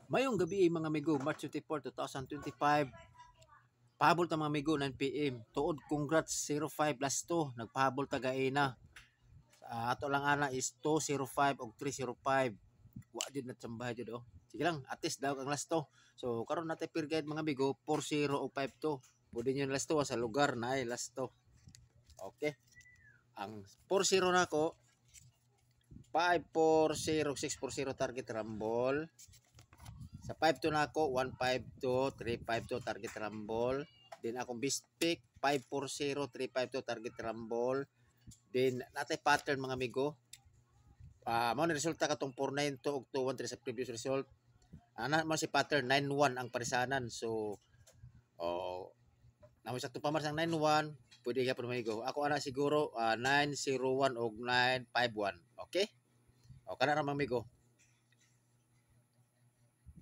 Mayong gabi mga amigo, March 24, 2025. Pahabol ta mga amigo, 9 PM. Tuod, congrats 05 last 2. Nagpahabol ta gaina. Ato lang ana is 205 og 305. Wa jud na tsambahay jud oh. Sige lang, atis daw ang last 2. So karon natin peer guide mga amigo, 40 og 52. Pwede nyo last 2 sa lugar na ay last 2. Okay. Ang 40 nako 540 640 target rumble. Sa 5-2 na ako, 152, 352 target rumble. Then akong best pick, 540, 352 target rumble. Then natay pattern mga amigo. Mao ni resulta katong 492 ug 213 sa previous result. Ana mo si pattern 91 ang parisanan. So namo sakto pa ang 91, pwede ka mga amigo. Ako ana siguro 901 og 951. Okay? O kana ra mga amigo.